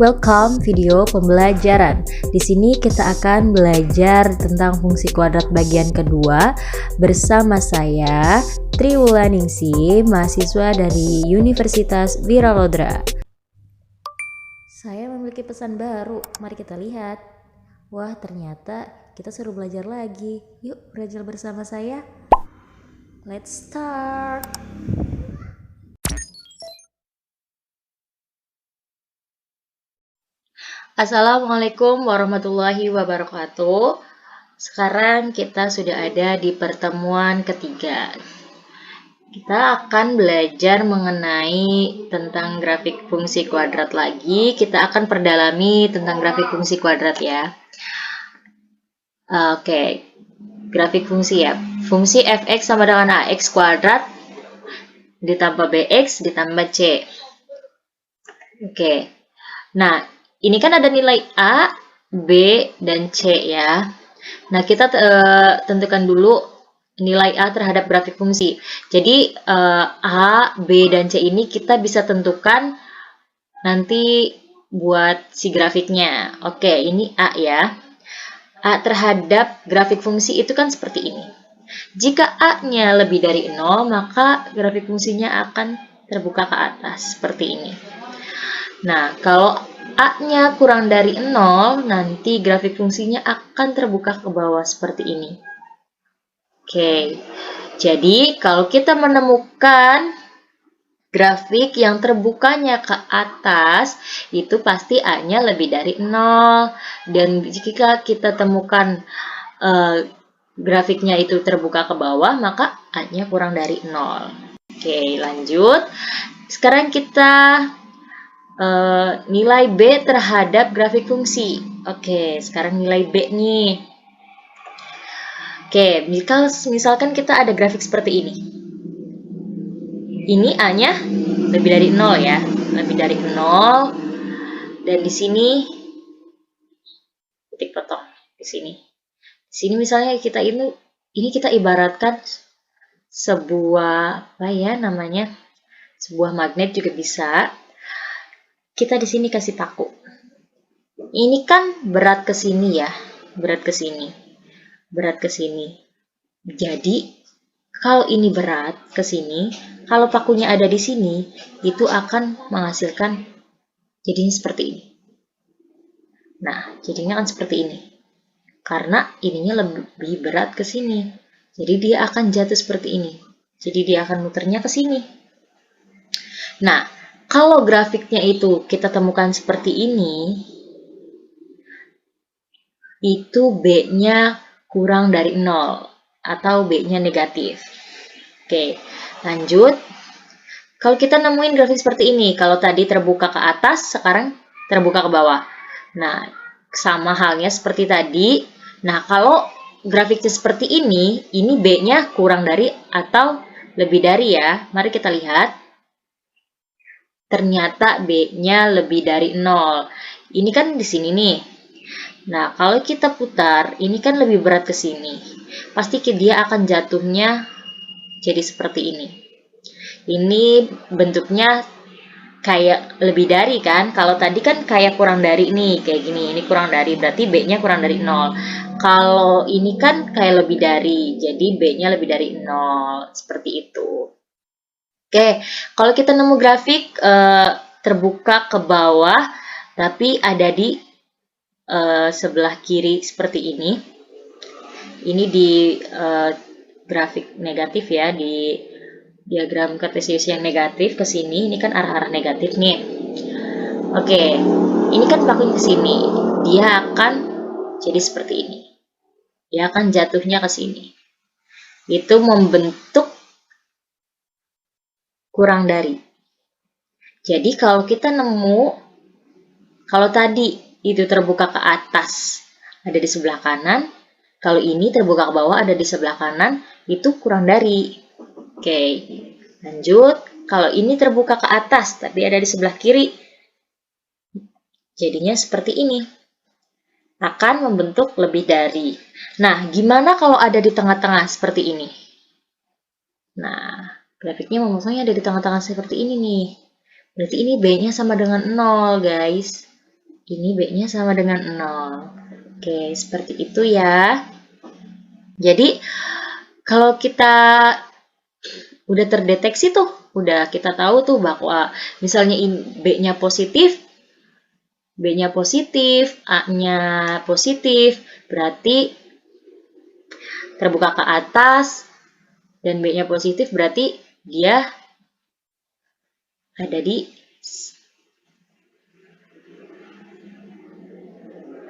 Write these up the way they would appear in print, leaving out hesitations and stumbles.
Welcome video pembelajaran. Di sini kita akan belajar tentang fungsi kuadrat bagian kedua bersama saya Triwulaningsih, mahasiswa dari Universitas Wiralodra. Saya memiliki pesan baru, mari kita lihat. Wah, ternyata kita suruh belajar lagi. Yuk, belajar bersama saya. Let's start. Assalamualaikum warahmatullahi wabarakatuh. Sekarang kita sudah ada di pertemuan ketiga. Kita akan belajar mengenai tentang grafik fungsi kuadrat lagi. Kita akan perdalami tentang grafik fungsi kuadrat ya. Oke, grafik fungsi ya. Fungsi fx sama dengan ax kuadrat ditambah bx ditambah c. Oke, nah ini kan ada nilai A, B, dan C ya. Nah, kita tentukan dulu nilai A terhadap grafik fungsi. Jadi, A, B, dan C ini kita bisa tentukan nanti buat si grafiknya. Oke, ini A ya. A terhadap grafik fungsi itu kan seperti ini. Jika A-nya lebih dari 0, maka grafik fungsinya akan terbuka ke atas, seperti ini. Nah, kalau A-nya kurang dari 0, nanti grafik fungsinya akan terbuka ke bawah seperti ini. Oke, jadi kalau kita menemukan grafik yang terbukanya ke atas, itu pasti A-nya lebih dari 0. Dan jika kita temukan grafiknya itu terbuka ke bawah, maka A-nya kurang dari 0. Oke, lanjut. Sekarang kita nilai B terhadap grafik fungsi. Oke, sekarang nilai B nih. Oke, misalkan kita ada grafik seperti ini. Ini A-nya lebih dari 0 ya. Lebih dari 0. Dan di sini titik potong di sini. Di sini misalnya kita ini kita ibaratkan sebuah apa ya namanya? Sebuah magnet juga bisa. Kita di sini kasih paku. Ini kan berat ke sini ya, berat ke sini, berat ke sini. Jadi, kalau ini berat ke sini, kalau pakunya ada di sini, itu akan menghasilkan jadinya seperti ini. Nah, jadinya kan seperti ini. Karena ininya lebih berat ke sini. Jadi, dia akan jatuh seperti ini. Jadi, dia akan muternya ke sini. Nah, kalau grafiknya itu kita temukan seperti ini, itu B-nya kurang dari 0 atau B-nya negatif. Oke, lanjut. Kalau kita nemuin grafik seperti ini, kalau tadi terbuka ke atas, sekarang terbuka ke bawah. Nah, sama halnya seperti tadi. Nah, kalau grafiknya seperti ini B-nya kurang dari atau lebih dari ya. Mari kita lihat. Ternyata B-nya lebih dari 0. Ini kan di sini nih. Nah, kalau kita putar, ini kan lebih berat ke sini. Pasti dia akan jatuhnya jadi seperti ini. Ini bentuknya kayak lebih dari kan. Kalau tadi kan kayak kurang dari nih, kayak gini. Ini kurang dari, berarti B-nya kurang dari 0. Kalau ini kan kayak lebih dari, jadi B-nya lebih dari 0. Seperti itu. Oke, kalau kita nemu grafik terbuka ke bawah, tapi ada di sebelah kiri seperti ini. Ini di grafik negatif ya, di diagram kartesius yang negatif ke sini. Ini kan arah-arah negatif nih. Oke, ini kan pakunya ke sini. Dia akan jadi seperti ini. Dia akan jatuhnya ke sini. Itu membentuk kurang dari. Jadi kalau kita nemu, kalau tadi itu terbuka ke atas, ada di sebelah kanan. Kalau ini terbuka ke bawah, ada di sebelah kanan, itu kurang dari. Oke, lanjut. Kalau ini terbuka ke atas, tapi ada di sebelah kiri, jadinya seperti ini. Akan membentuk lebih dari. Nah, gimana kalau ada di tengah-tengah seperti ini? Nah, grafiknya misalnya ada di tengah-tengah seperti ini nih. Berarti ini B-nya sama dengan 0, guys. ini B-nya sama dengan 0. Oke, seperti itu ya. Jadi, kalau kita udah terdeteksi tuh, udah kita tahu tuh bahwa misalnya B-nya positif, B-nya positif, A-nya positif, berarti terbuka ke atas, dan B-nya positif berarti dia ada di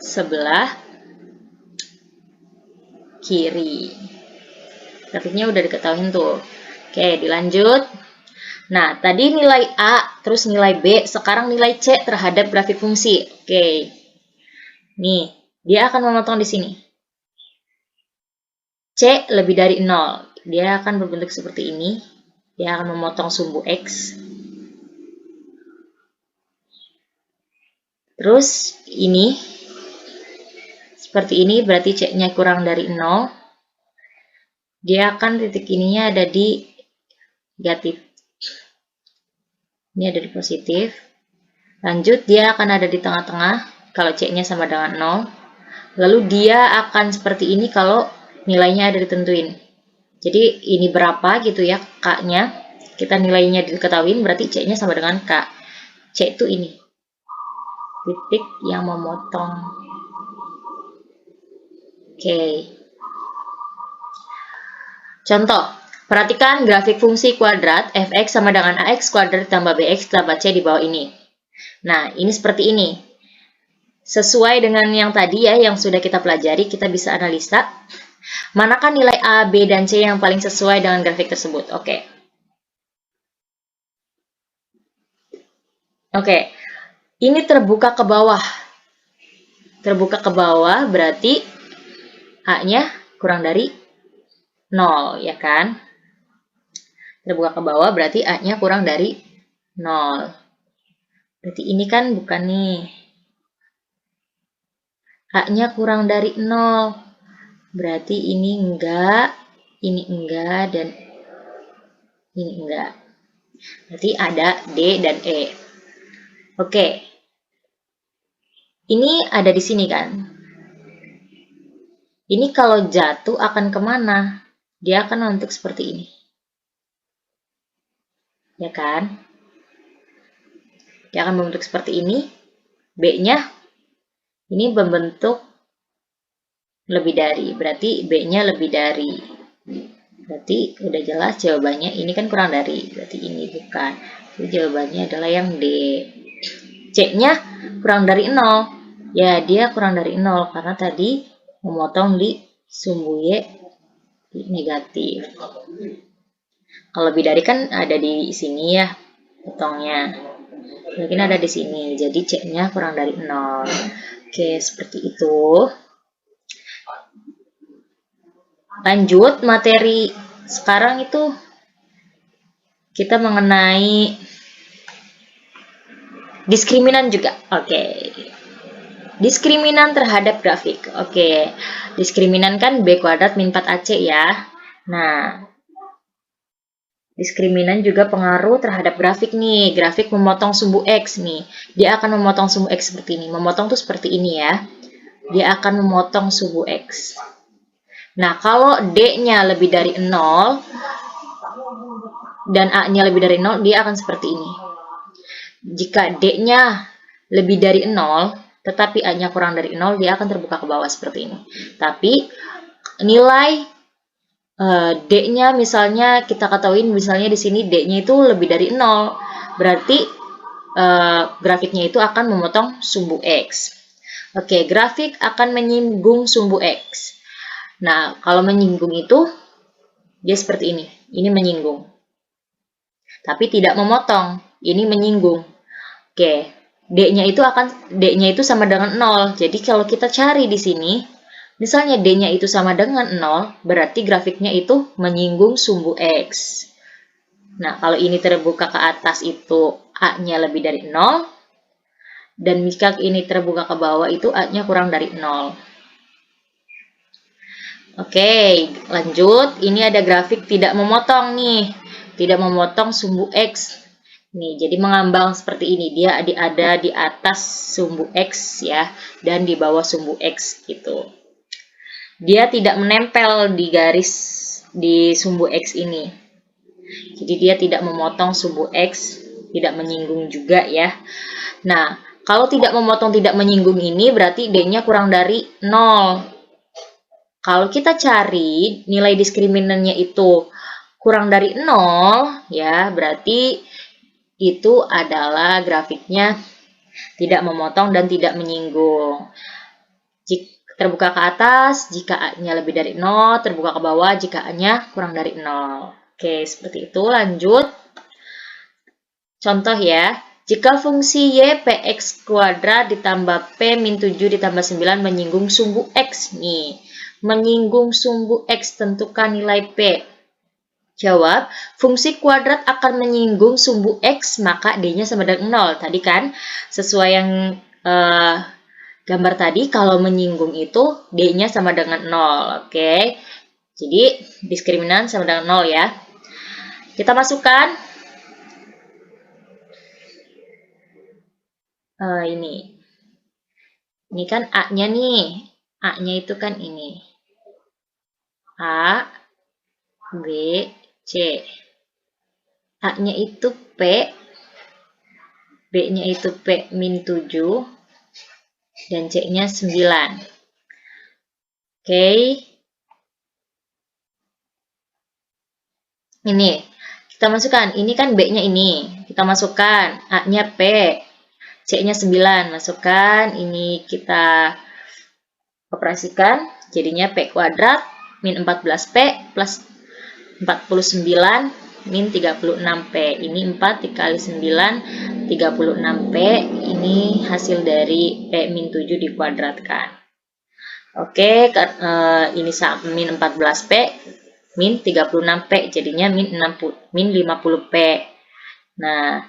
sebelah kiri. Grafiknya udah diketahui tuh. Oke, dilanjut. Nah, tadi nilai A, terus nilai B, sekarang nilai C terhadap grafik fungsi. Oke. Nih, dia akan memotong di sini. C lebih dari 0. Dia akan berbentuk seperti ini. Dia akan memotong sumbu X. Terus, ini. Seperti ini, berarti C-nya kurang dari 0. Dia akan titik ininya ada di negatif. Ini ada di positif. Lanjut, dia akan ada di tengah-tengah kalau C-nya sama dengan 0. Lalu dia akan seperti ini kalau nilainya ada ditentuin. Jadi ini berapa gitu ya K-nya. Kita nilainya diketahui berarti C-nya sama dengan K. C itu ini. Titik yang memotong. Oke. Contoh. Perhatikan grafik fungsi kuadrat fx sama dengan ax kuadrat ditambah bx ditambah c di bawah ini. Nah, ini seperti ini. Sesuai dengan yang tadi ya, yang sudah kita pelajari, kita bisa analisa. Manakah nilai A, B, dan C yang paling sesuai dengan grafik tersebut? Oke. Oke. Ini terbuka ke bawah. Terbuka ke bawah berarti A-nya kurang dari 0, ya kan? Terbuka ke bawah berarti A-nya kurang dari 0. Berarti ini kan bukan nih. A-nya kurang dari 0. Berarti ini enggak, dan ini enggak. Berarti ada D dan E. Oke. Ini ada di sini kan. Ini kalau jatuh akan kemana? Dia akan membentuk seperti ini. Ya kan? Dia akan membentuk seperti ini. B-nya ini membentuk lebih dari. Berarti B-nya lebih dari. Berarti udah jelas jawabannya ini kan kurang dari. Berarti ini bukan. Jadi jawabannya adalah yang D. C-nya kurang dari 0. Ya, dia kurang dari 0 karena tadi memotong di sumbu Y negatif. Kalau lebih dari kan ada di sini ya potongnya. Mungkin ada di sini. Jadi C-nya kurang dari 0. Oke, seperti itu. Lanjut materi sekarang itu kita mengenai diskriminan juga. Oke. Diskriminan terhadap grafik. Oke. Diskriminan kan B kuadrat min 4AC ya. Nah, diskriminan juga pengaruh terhadap grafik nih. Grafik memotong sumbu X nih. Dia akan memotong sumbu X seperti ini. Memotong tuh seperti ini ya. Dia akan memotong sumbu X. Nah, kalau D-nya lebih dari 0 dan A-nya lebih dari 0, dia akan seperti ini. Jika D-nya lebih dari 0, tetapi A-nya kurang dari 0, dia akan terbuka ke bawah seperti ini. Tapi nilai D-nya misalnya kita ketahuin misalnya di sini D-nya itu lebih dari 0. Berarti grafiknya itu akan memotong sumbu X. Oke, grafik akan menyinggung sumbu X. Nah, kalau menyinggung itu dia seperti ini. Ini menyinggung. Tapi tidak memotong. Ini menyinggung. Oke, D-nya itu sama dengan 0. Jadi kalau kita cari di sini, misalnya D-nya itu sama dengan 0, berarti grafiknya itu menyinggung sumbu X. Nah, kalau ini terbuka ke atas itu A-nya lebih dari 0. Dan jika ini terbuka ke bawah itu A-nya kurang dari 0. Oke, lanjut. Ini ada grafik tidak memotong nih. Tidak memotong sumbu X. Nih, jadi mengambang seperti ini. Dia ada di atas sumbu X ya, dan di bawah sumbu X gitu. Dia tidak menempel di garis di sumbu X ini. Jadi dia tidak memotong sumbu X, tidak menyinggung juga ya. Nah, kalau tidak memotong, tidak menyinggung ini berarti D-nya kurang dari 0. Kalau kita cari nilai diskriminannya itu kurang dari 0, ya berarti itu adalah grafiknya tidak memotong dan tidak menyinggung. Jika terbuka ke atas, jika A-nya lebih dari 0, terbuka ke bawah, jika A-nya kurang dari 0. Oke, seperti itu. Lanjut. Contoh ya, jika fungsi y px kuadrat ditambah p min 7 ditambah 9 menyinggung sumbu x nih. Menyinggung sumbu x, tentukan nilai p. Jawab, fungsi kuadrat akan menyinggung sumbu x, maka d-nya sama dengan 0. Tadi kan, sesuai yang gambar tadi, kalau menyinggung itu d-nya sama dengan 0. Oke, jadi diskriminan sama dengan 0 ya. Kita masukkan ini kan A-nya nih. A-nya itu kan ini. A, B, C. A-nya itu P, B-nya itu P min 7, dan C-nya 9. Oke. Ini, kita masukkan. Ini kan B-nya ini. Kita masukkan. A-nya P, C-nya 9. Masukkan. Ini kita operasikan. Jadinya P kuadrat min 14P plus 49 min 36P. Ini 4 dikali 9, 36P. Ini hasil dari P min 7 dikuadratkan. Oke, ini min 14P min 36P. Jadinya min 50P. Nah,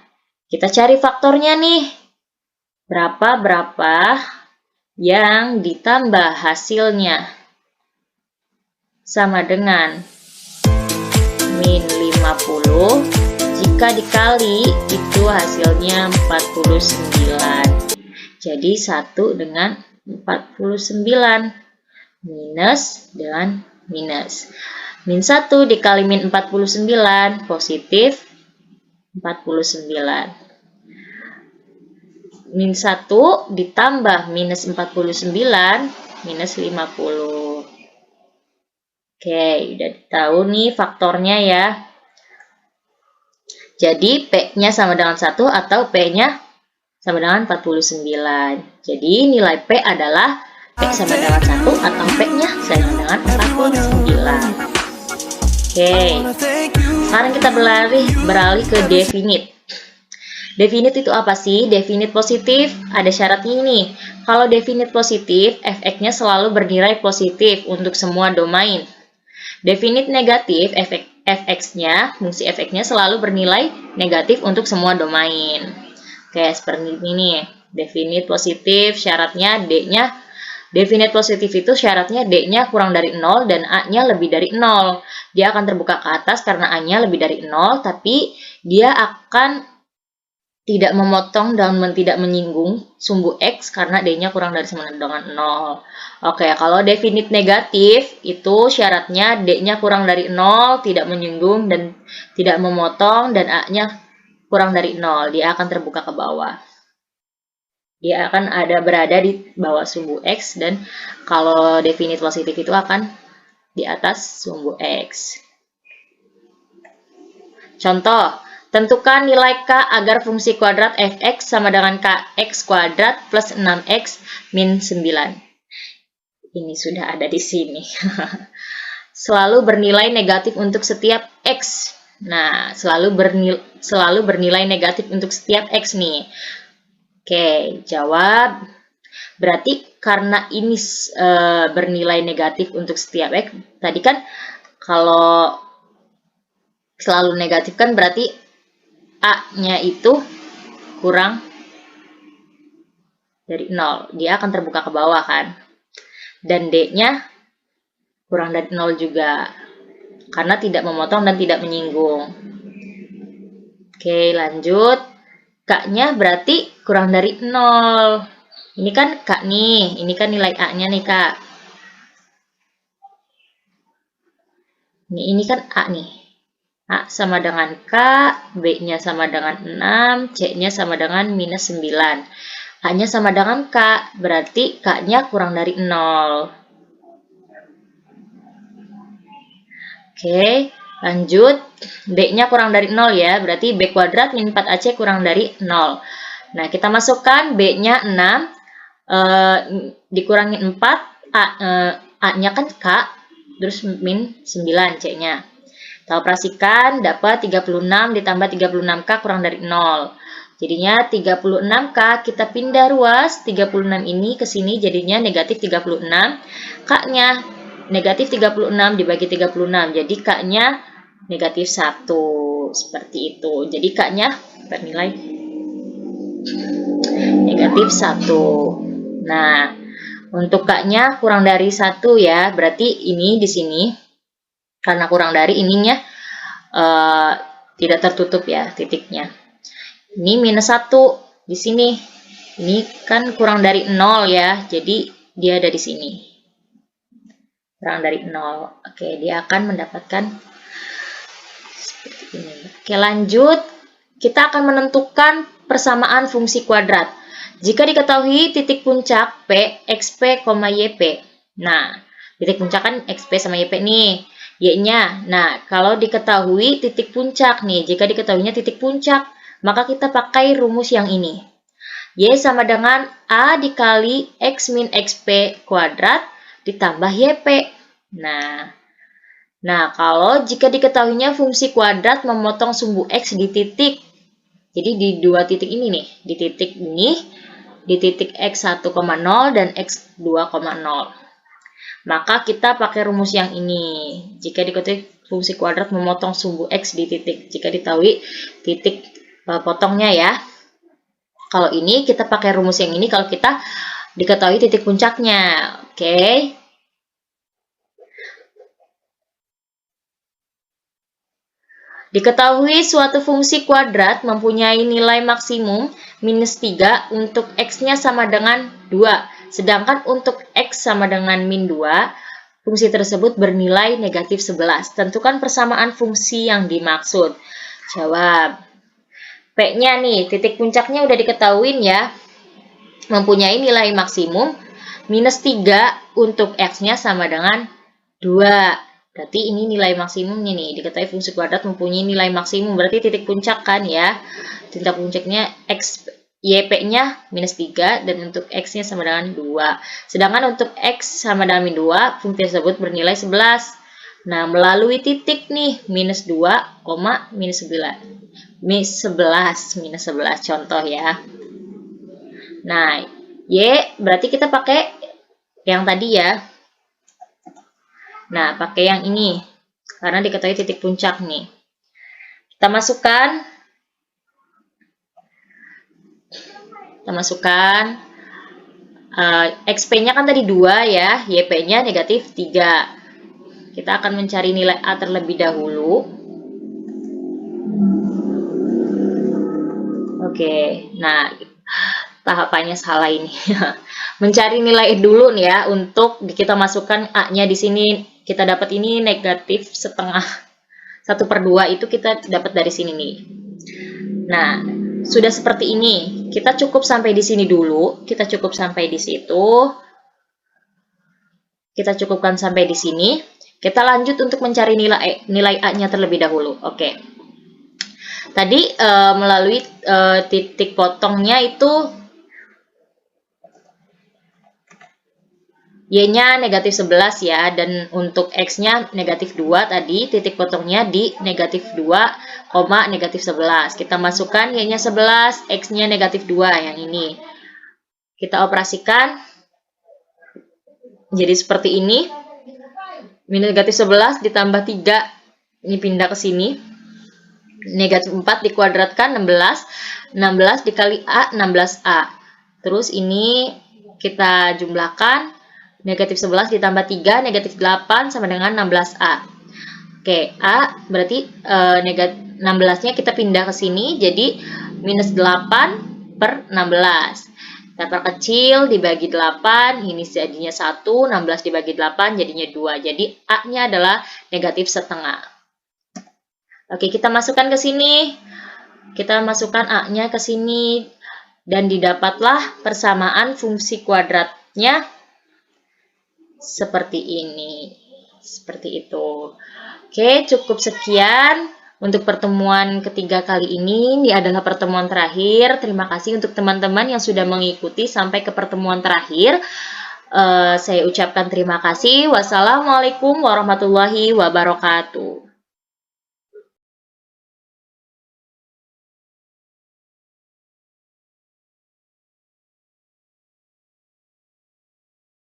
kita cari faktornya nih. Berapa yang ditambah hasilnya sama dengan min 50, jika dikali itu hasilnya 49. Jadi 1 dengan 49 minus dengan minus. Min 1 dikali min 49 positif 49. Min 1 ditambah minus 49 minus 50. Oke, udah tahu nih faktornya ya. Jadi P-nya sama dengan 1 atau P-nya sama dengan 49. Jadi nilai P adalah P sama dengan 1 atau P-nya sama dengan 49. Oke, sekarang kita beralih ke definite. Definite itu apa sih? Definite positif, ada syaratnya nih. Kalau definite positif, fx-nya selalu bernilai positif untuk semua domain. Definite negatif, fx-nya, fungsi fx-nya selalu bernilai negatif untuk semua domain. Oke, seperti ini. Definite positif, syaratnya D-nya. Definite positif itu syaratnya D-nya kurang dari 0 dan A-nya lebih dari 0. Dia akan terbuka ke atas karena A-nya lebih dari 0, tapi dia akan tidak memotong dan tidak menyinggung sumbu X karena D-nya kurang dari sama dengan 0. Oke, kalau definite negatif itu syaratnya D-nya kurang dari 0, tidak menyinggung dan tidak memotong, dan A-nya kurang dari 0. Dia akan terbuka ke bawah. Dia akan berada di bawah sumbu X, dan kalau definite positif itu akan di atas sumbu X. Contoh, tentukan nilai K agar fungsi kuadrat fx sama dengan kx kuadrat plus 6x min 9. Ini sudah ada di sini. Selalu bernilai negatif untuk setiap x. Nah, selalu bernilai negatif untuk setiap x nih. Oke, jawab. Berarti karena ini bernilai negatif untuk setiap x, tadi kan kalau selalu negatif kan berarti A-nya itu kurang dari 0. Dia akan terbuka ke bawah kan. Dan D-nya kurang dari 0 juga. Karena tidak memotong dan tidak menyinggung. Oke, lanjut. K-nya berarti kurang dari 0. Ini kan K nih, ini kan nilai A-nya nih, Kak. Ini kan A nih. A sama dengan K, B-nya sama dengan 6, C-nya sama dengan minus 9. A-nya sama dengan K, berarti K-nya kurang dari 0. Oke, lanjut. B-nya kurang dari 0 ya, berarti B kuadrat min 4AC kurang dari 0. Nah, kita masukkan B-nya 6, dikurangin 4, A-nya kan K, terus min 9 C-nya. Kita operasikan, dapat 36 ditambah 36K kurang dari 0. Jadinya 36K kita pindah ruas, 36 ini ke sini jadinya negatif 36. K-nya negatif 36 dibagi 36, jadi K-nya negatif 1. Seperti itu. Jadi K-nya bernilai negatif 1. Nah, untuk K-nya kurang dari 1 ya, berarti ini di sini, karena kurang dari ininya tidak tertutup ya titiknya. Ini minus 1 di sini. Ini kan kurang dari 0 ya, jadi dia ada di sini. Kurang dari 0. Oke, dia akan mendapatkan seperti ini. Oke, lanjut. Kita akan menentukan persamaan fungsi kuadrat. Jika diketahui titik puncak P, XP, YP. Nah, titik puncak kan XP sama YP nih. Y-nya. Nah, kalau diketahui titik puncak nih, jika diketahuinya titik puncak, maka kita pakai rumus yang ini. Y sama dengan A dikali X min XP kuadrat ditambah YP. Nah, kalau jika diketahuinya fungsi kuadrat memotong sumbu X di titik, jadi di dua titik ini nih, di titik ini, di titik X1,0 dan X2,0. Maka kita pakai rumus yang ini. Jika diketahui fungsi kuadrat memotong sumbu X di titik, jika diketahui titik potongnya ya. Kalau ini kita pakai rumus yang ini kalau kita diketahui titik puncaknya. Oke. Diketahui suatu fungsi kuadrat mempunyai nilai maksimum minus 3 untuk X-nya sama dengan 2. Sedangkan untuk X sama dengan min 2, fungsi tersebut bernilai negatif 11. Tentukan persamaan fungsi yang dimaksud. Jawab. P-nya nih, titik puncaknya udah diketahuin ya. Mempunyai nilai maksimum minus 3 untuk X-nya sama dengan 2. Berarti ini nilai maksimumnya nih. Diketahui fungsi kuadrat mempunyai nilai maksimum. Berarti titik puncak kan ya. Titik puncaknya X, YP-nya minus 3 dan untuk X-nya sama dengan 2. Sedangkan untuk X sama dengan min 2, fungsi tersebut bernilai 11. Nah, melalui titik nih, minus 2, minus 9. Minus 11 contoh ya. Nah, Y berarti kita pakai yang tadi ya. Nah, pakai yang ini. Karena diketahui titik puncak nih. Kita masukkan. XP-nya kan tadi 2 ya. YP-nya negatif 3. Kita akan mencari nilai A terlebih dahulu. Oke, nah tahapannya salah ini. Mencari nilai dulu nih ya, untuk kita masukkan A-nya di sini. Kita dapat ini negatif setengah. 1/2 itu kita dapat dari sini nih. Nah, sudah seperti ini. Kita cukup sampai di sini dulu. Kita cukup sampai di situ. Kita cukupkan sampai di sini. Kita lanjut untuk mencari nilai A-nya terlebih dahulu. Oke. Tadi melalui titik potongnya itu Y-nya negatif 11 ya, dan untuk X-nya negatif 2 tadi, titik potongnya di negatif 2, negatif 11. Kita masukkan Y-nya 11, X-nya negatif 2 yang ini. Kita operasikan jadi seperti ini. Negatif 11 ditambah 3, ini pindah ke sini. Negatif 4 dikuadratkan 16, 16 dikali A, 16A. Terus ini kita jumlahkan, negatif 11 ditambah 3, negatif 8 sama dengan 16A. Oke, A berarti 16-nya kita pindah ke sini, jadi minus 8 per 16. Kita perkecil, dibagi 8, ini jadinya 1, 16 dibagi 8 jadinya 2. Jadi A-nya adalah negatif setengah. Oke, kita masukkan ke sini. Kita masukkan A-nya ke sini, dan didapatlah persamaan fungsi kuadratnya seperti ini. Seperti itu. Oke, cukup sekian untuk pertemuan ketiga kali ini. Ini adalah pertemuan terakhir. Terima kasih untuk teman-teman yang sudah mengikuti sampai ke pertemuan terakhir. Saya ucapkan terima kasih. Wassalamualaikum warahmatullahi wabarakatuh.